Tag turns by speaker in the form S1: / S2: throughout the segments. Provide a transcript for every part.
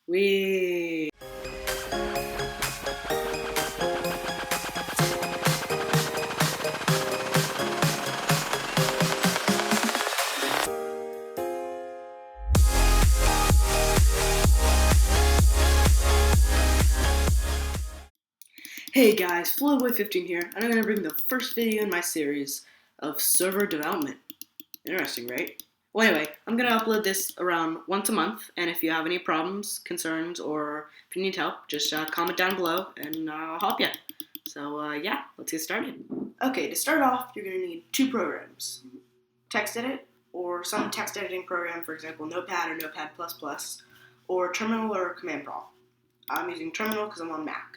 S1: We. Hey guys, Flowboy15 here, and I'm going to bring the first video in my series of server development. Interesting, right? Well, anyway, I'm going to upload this around once a month, and if you have any problems, concerns, or if you need help, just comment down below, and I'll help you. So, yeah, let's get started. Okay, to start off, you're going to need two programs. TextEdit, or some text editing program, for example, Notepad or Notepad++, or Terminal or Command Prompt. I'm using Terminal because I'm on Mac.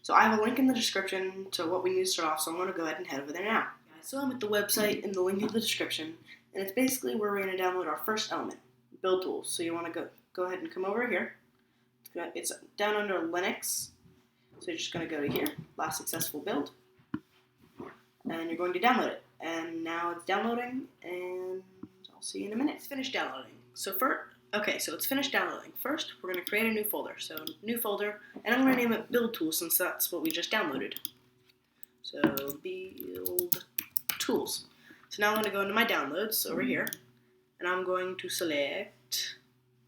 S1: So I have a link in the description to what we need to start off, so I'm going to go ahead and head over there now. So I'm at the website in the link in the description, and it's basically where we're going to download our first element, build tools. So you want to go ahead and come over here. It's down under Linux, so you're just going to go to here, last successful build, and you're going to download it. And now it's downloading, and I'll see you in a minute. It's finished downloading. So it's finished downloading. First, we're going to create a new folder. So, new folder, and I'm going to name it Build Tools since that's what we just downloaded. So, Build Tools. So now I'm going to go into my downloads over here, and I'm going to select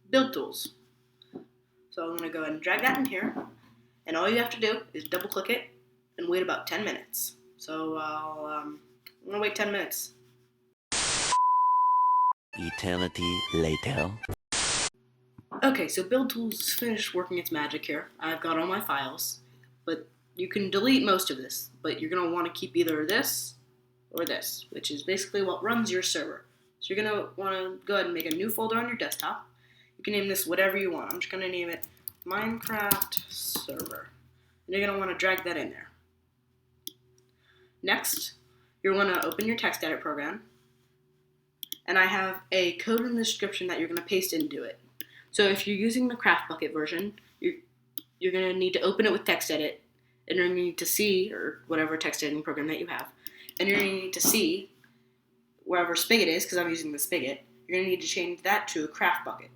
S1: Build Tools. So I'm going to go ahead and drag that in here, and all you have to do is double click it and wait about 10 minutes. So I'm going to wait 10 minutes.
S2: Eternity later.
S1: Okay, so Build Tools is finished working its magic here. I've got all my files, but you can delete most of this, but you're going to want to keep either this or this, which is basically what runs your server. So you're going to want to go ahead and make a new folder on your desktop. You can name this whatever you want. I'm just going to name it Minecraft Server. And you're going to want to drag that in there. Next, you're going to open your text edit program, and I have a code in the description that you're going to paste into it. So if you're using the Bukkit version, you're going to need to open it with TextEdit, and you're going to need to see, or whatever text editing program that you have, and you're going to need to see wherever Spigot is, because I'm using the Spigot, you're going to need to change that to a Bukkit,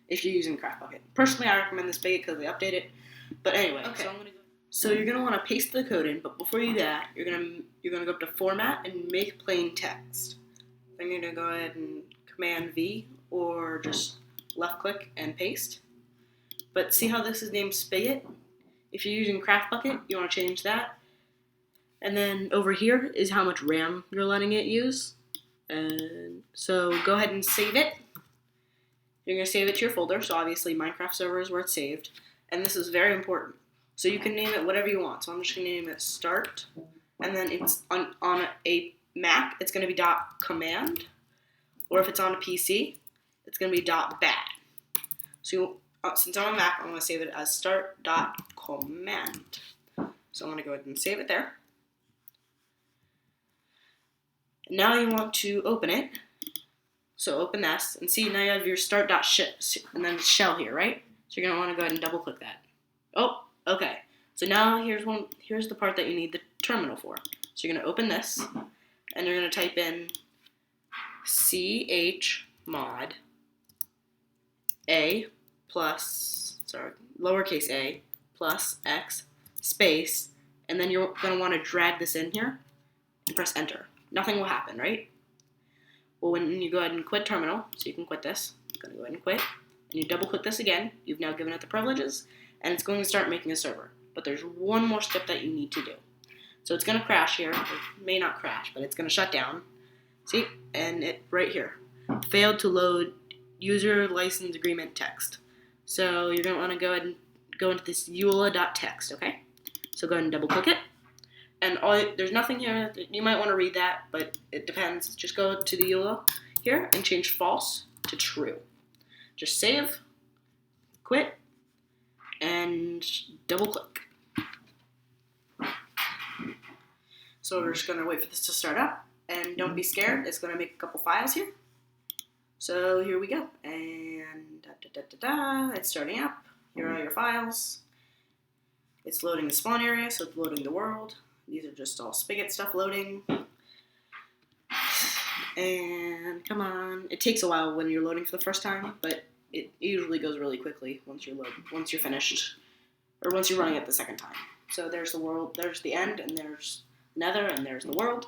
S1: if you're using Bukkit. Personally, I recommend the Spigot because they update it, but anyway,
S3: Okay.
S1: So you're going to want to paste the code in, but before you do that, you're going to go up to Format and Make Plain Text. I'm going to go ahead and Command V, or just left click and paste. But see how this is named Spigot? If you're using Bukkit, you want to change that. And then over here is how much RAM you're letting it use. And so go ahead and save it. You're going to save it to your folder, so obviously Minecraft server is where it's saved. And this is very important. So you can name it whatever you want. So I'm just going to name it Start. And then it's on a Mac, it's going to be .command. Or if it's on a PC, it's going to be .bat. So since I'm on Mac, I'm going to save it as start.command. So I'm going to go ahead and save it there. Now you want to open it. So open this, and see now you have your start.shell, and then shell here, right? So you're going to want to go ahead and double click that. Oh, okay. So now here's the part that you need the terminal for. So you're going to open this, and you're going to type in chmod a plus, lowercase a plus x space, and then you're going to want to drag this in here and press enter. Nothing will happen, right? Well, when you go ahead and quit terminal, so you can quit this, I'm going to go ahead and quit, and you double click this again, you've now given it the privileges, and it's going to start making a server. But there's one more step that you need to do. So it's going to crash here. It may not crash, but it's going to shut down. See? And it right here. Failed to load user license agreement text. So you're going to want to go ahead and go into this eula.txt, okay? So go ahead and double click it. And there's nothing here. You might want to read that, but it depends. Just go to the EULA here and change false to true. Just save, quit, and double click. So we're just going to wait for this to start up. And don't be scared. It's going to make a couple files here. So here we go. And it's starting up. Here are your files. It's loading the spawn area, so it's loading the world. These are just all Spigot stuff loading. And come on. It takes a while when you're loading for the first time, but it usually goes really quickly once you're finished, or once you're running it the second time. So there's the world, there's the end, and there's Nether, and there's the world.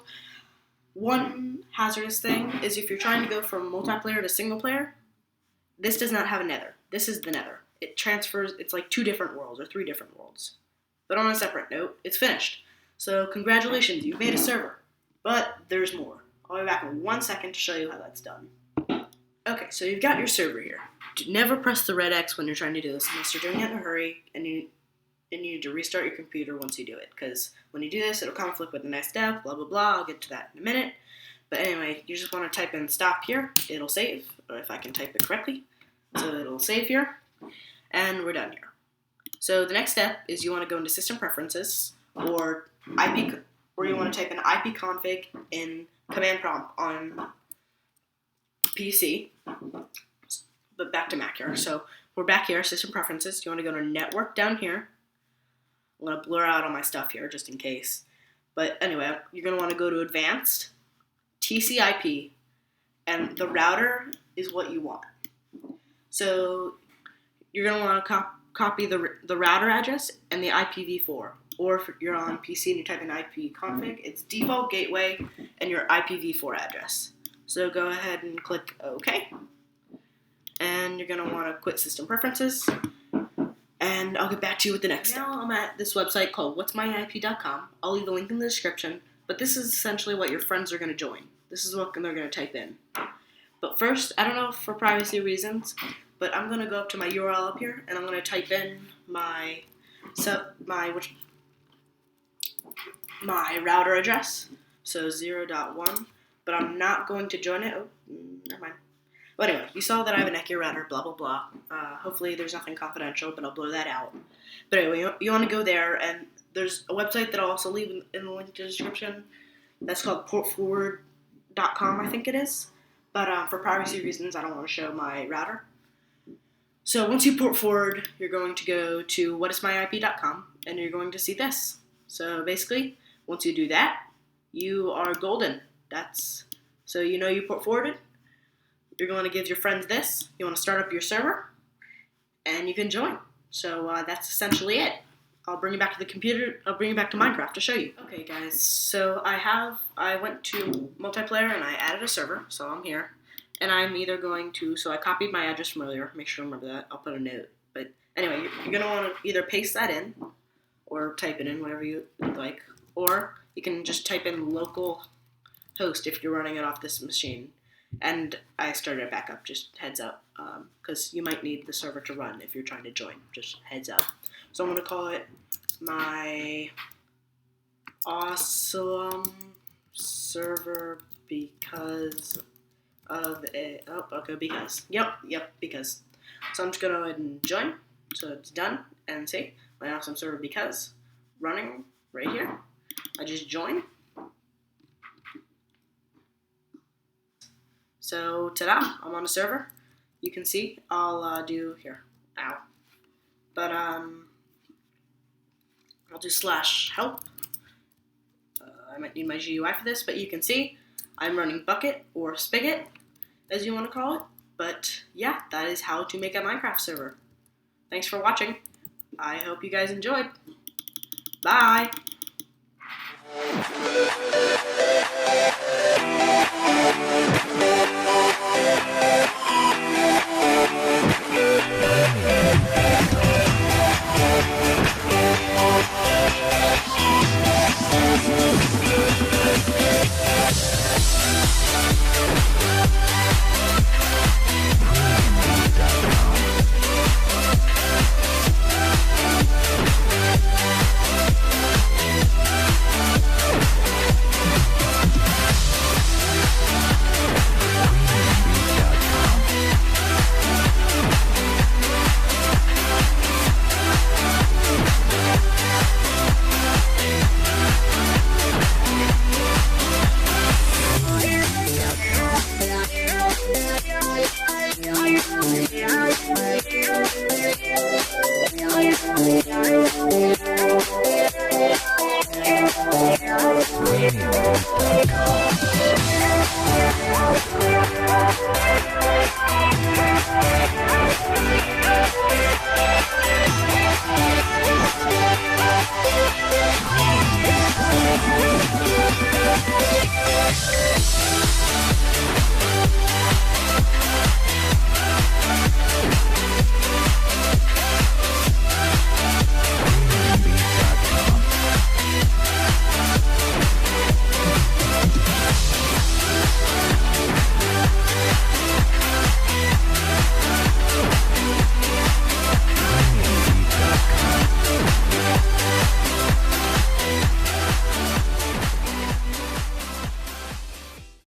S1: One hazardous thing is if you're trying to go from multiplayer to single player, this does not have a Nether. This is the Nether. It transfers, it's like 2 different worlds or 3 different worlds. But on a separate note, it's finished. So congratulations, you've made a server. But there's more. I'll be back in 1 second to show you how that's done. Okay, so you've got your server here. Never press the red X when you're trying to do this unless you're doing it in a hurry and you need to restart your computer once you do it. Because when you do this, it'll conflict with the next step, blah, blah, blah. I'll get to that in a minute. But anyway, you just want to type in stop here. It'll save, or if I can type it correctly. So it'll save here. And we're done here. So the next step is you want to go into System Preferences or you want to type in ipconfig in command prompt on PC, but back to Mac here. So we're back here, System Preferences. You want to go to Network down here. I'm going to blur out all my stuff here just in case. But anyway, you're going to want to go to Advanced, TCP, and the router is what you want. So you're going to want to copy the router address and the IPv4. Or if you're on PC and you type in ipconfig, it's default gateway and your IPv4 address. So go ahead and click OK. And you're going to want to quit System Preferences. And I'll get back to you with the next step. Now I'm at this website called whatsmyip.com. I'll leave the link in the description. But this is essentially what your friends are going to join. This is what they're going to type in. But first, I don't know for privacy reasons, but I'm going to go up to my URL up here, and I'm going to type in my router address, so 0.1, but I'm not going to join it. Oh, never mind. But anyway, you saw that I have an Echo router, blah, blah, blah. Hopefully there's nothing confidential, but I'll blur that out. But anyway, you want to go there, and there's a website that I'll also leave in the link to the description. That's called portforward.com, I think it is. But for privacy reasons, I don't want to show my router. So once you port forward, you're going to go to whatismyip.com, and you're going to see this. So basically, once you do that, you are golden. So you know you port forwarded. You're going to give your friends this. You want to start up your server, and you can join. So that's essentially it. I'll bring you back to the computer. I'll bring you back to Minecraft to show you. Okay, guys. So I went to multiplayer and I added a server. So I'm here, and I'm either going to. So I copied my address from earlier. Make sure to remember that. I'll put a note. But anyway, you're gonna want to either paste that in, or type it in, whatever you like, or you can just type in local host if you're running it off this machine. And I started it back up, just heads up, because you might need the server to run if you're trying to join, just heads up. So I'm going to call it my awesome server because of a, oh, okay, because, yep, because. So I'm just going to go ahead and join, so it's done, and see, my awesome server because, running right here. I just join. So, ta-da, I'm on a server. You can see, I'll do, here, ow. But, I'll do /help. I might need my GUI for this, but you can see, I'm running Bukkit, or Spigot, as you want to call it. But, yeah, that is how to make a Minecraft server. Thanks for watching. I hope you guys enjoyed. Bye!